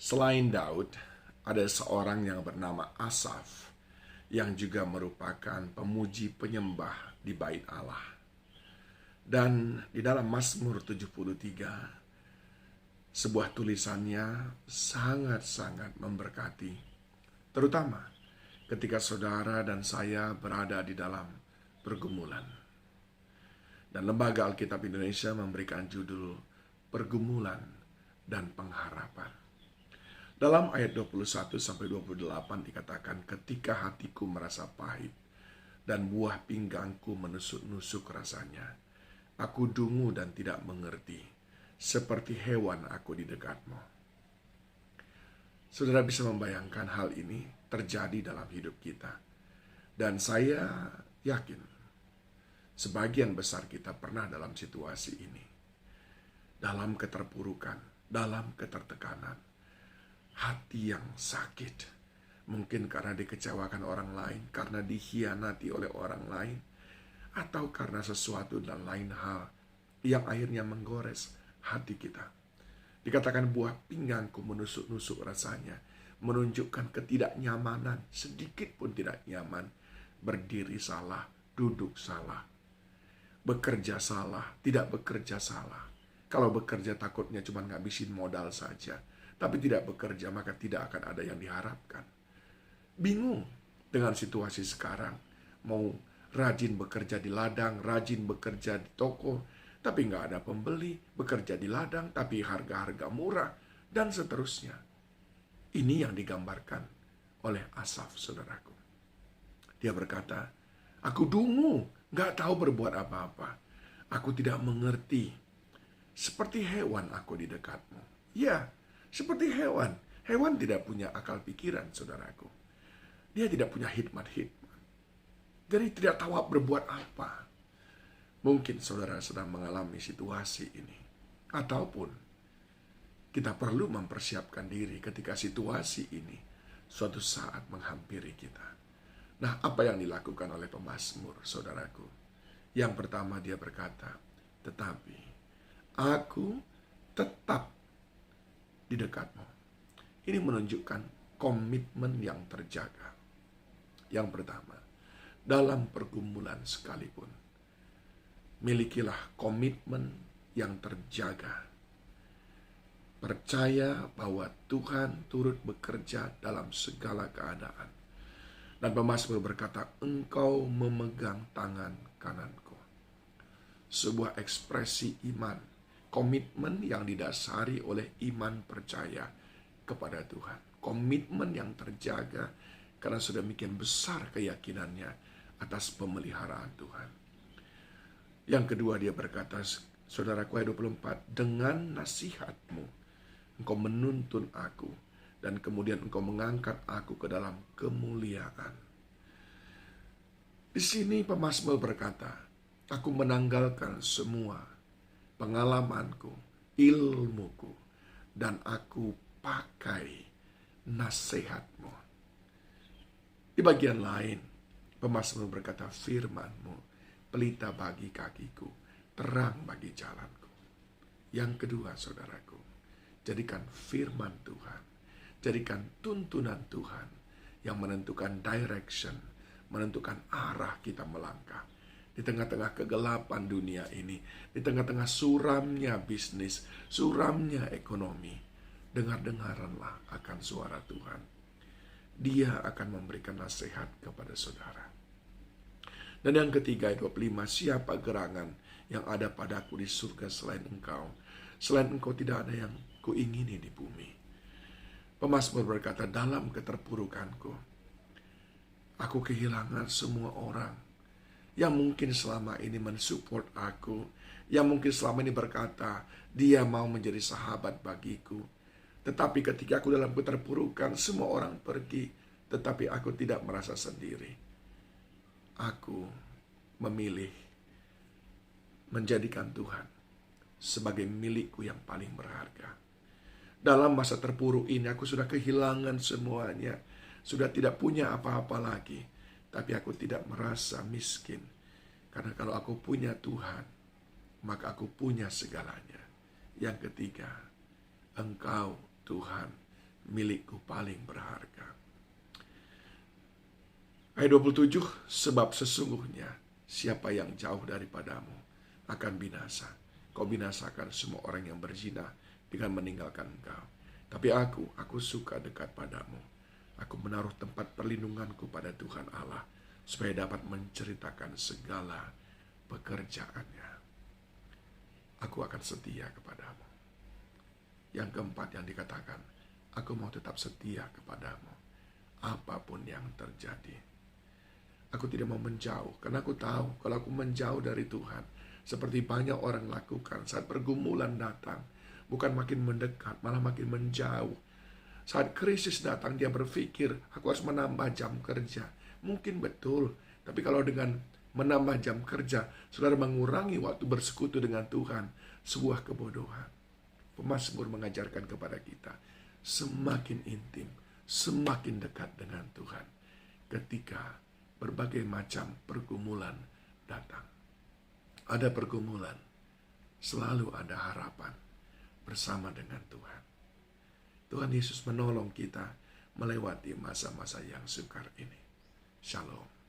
Selain Daud, ada seorang yang bernama Asaf yang juga merupakan pemuji penyembah di bait Allah. Dan di dalam Mazmur 73, sebuah tulisannya sangat-sangat memberkati, terutama ketika saudara dan saya berada di dalam pergumulan. Dan Lembaga Alkitab Indonesia memberikan judul Pergumulan dan Pengharapan. Dalam ayat 21-28 dikatakan, ketika hatiku merasa pahit dan buah pinggangku menusuk-nusuk rasanya, aku dungu dan tidak mengerti, seperti hewan aku di dekatmu. Saudara bisa membayangkan hal ini terjadi dalam hidup kita. Dan saya yakin sebagian besar kita pernah dalam situasi ini. Dalam keterpurukan, dalam ketertekanan, hati yang sakit. Mungkin karena dikecewakan orang lain, karena dikhianati oleh orang lain, atau karena sesuatu dan lain hal yang akhirnya menggores hati kita. Dikatakan buah pinggangku menusuk-nusuk rasanya, menunjukkan ketidaknyamanan, sedikit pun tidak nyaman. Berdiri salah, duduk salah, bekerja salah, tidak bekerja salah. Kalau bekerja takutnya cuma ngabisin modal saja, tapi tidak bekerja maka tidak akan ada yang diharapkan. Bingung dengan situasi sekarang, mau rajin bekerja di ladang, rajin bekerja di toko, tapi nggak ada pembeli, bekerja di ladang, tapi harga-harga murah, dan seterusnya. Ini yang digambarkan oleh Asaf, saudaraku. Dia berkata, aku dungu, nggak tahu berbuat apa-apa. Aku tidak mengerti. Seperti hewan aku di dekatmu. Ya, seperti hewan. Hewan tidak punya akal pikiran, saudaraku. Dia tidak punya hikmat-hikmat. Jadi tidak tahu berbuat apa. Mungkin saudara sedang mengalami situasi ini. Ataupun kita perlu mempersiapkan diri ketika situasi ini suatu saat menghampiri kita. Nah, apa yang dilakukan oleh pemazmur, saudaraku? Yang pertama dia berkata, tetapi aku tetap di dekatmu. Ini menunjukkan komitmen yang terjaga. Yang pertama, dalam pergumulan sekalipun, milikilah komitmen yang terjaga. Percaya bahwa Tuhan turut bekerja dalam segala keadaan. Dan pemazmur berkata, engkau memegang tangan kananku. Sebuah ekspresi iman, komitmen yang didasari oleh iman percaya kepada Tuhan. Komitmen yang terjaga karena sudah demikian besar keyakinannya atas pemeliharaan Tuhan. Yang kedua dia berkata, saudaraku ayat 24, dengan nasihatmu engkau menuntun aku, dan kemudian engkau mengangkat aku ke dalam kemuliaan. Di sini pemazmur berkata, aku menanggalkan semua pengalamanku, ilmuku, dan aku pakai nasihatmu. Di bagian lain, pemazmur berkata, firmanmu pelita bagi kakiku, terang bagi jalanku. Yang kedua, saudaraku, jadikan firman Tuhan, jadikan tuntunan Tuhan yang menentukan direction, menentukan arah kita melangkah. Di tengah-tengah kegelapan dunia ini, di tengah-tengah suramnya bisnis, suramnya ekonomi, dengar-dengaranlah akan suara Tuhan. Dia akan memberikan nasihat kepada saudara. Dan yang ketiga, ayat 25, siapa gerangan yang ada padaku di surga selain engkau? Selain engkau tidak ada yang kuingini di bumi. Pemazmur berkata, dalam keterpurukanku, aku kehilangan semua orang yang mungkin selama ini mensupport aku, yang mungkin selama ini berkata, dia mau menjadi sahabat bagiku. Tetapi ketika aku dalam keterpurukan, semua orang pergi, tetapi aku tidak merasa sendiri. Aku memilih menjadikan Tuhan sebagai milikku yang paling berharga. Dalam masa terpuruk ini aku sudah kehilangan semuanya, sudah tidak punya apa-apa lagi. Tapi aku tidak merasa miskin, karena kalau aku punya Tuhan, maka aku punya segalanya. Yang ketiga, Engkau Tuhan milikku paling berharga. Ayat 27, sebab sesungguhnya siapa yang jauh daripadamu akan binasa. Kau binasakan semua orang yang berzina dengan meninggalkan engkau. Tapi aku suka dekat padamu. Aku menaruh tempat perlindunganku pada Tuhan Allah, supaya dapat menceritakan segala pekerjaannya. Aku akan setia kepadamu. Yang keempat yang dikatakan, aku mau tetap setia kepadamu, apapun yang terjadi. Aku tidak mau menjauh, karena aku tahu kalau aku menjauh dari Tuhan, seperti banyak orang lakukan saat pergumulan datang, bukan makin mendekat, malah makin menjauh. Saat krisis datang, dia berpikir, aku harus menambah jam kerja. Mungkin betul, tapi kalau dengan menambah jam kerja, saudara mengurangi waktu bersekutu dengan Tuhan, sebuah kebodohan. Pemazmur mengajarkan kepada kita, semakin intim, semakin dekat dengan Tuhan, ketika berbagai macam pergumulan datang. Ada pergumulan, selalu ada harapan bersama dengan Tuhan. Tuhan Yesus menolong kita melewati masa-masa yang sukar ini. Shalom.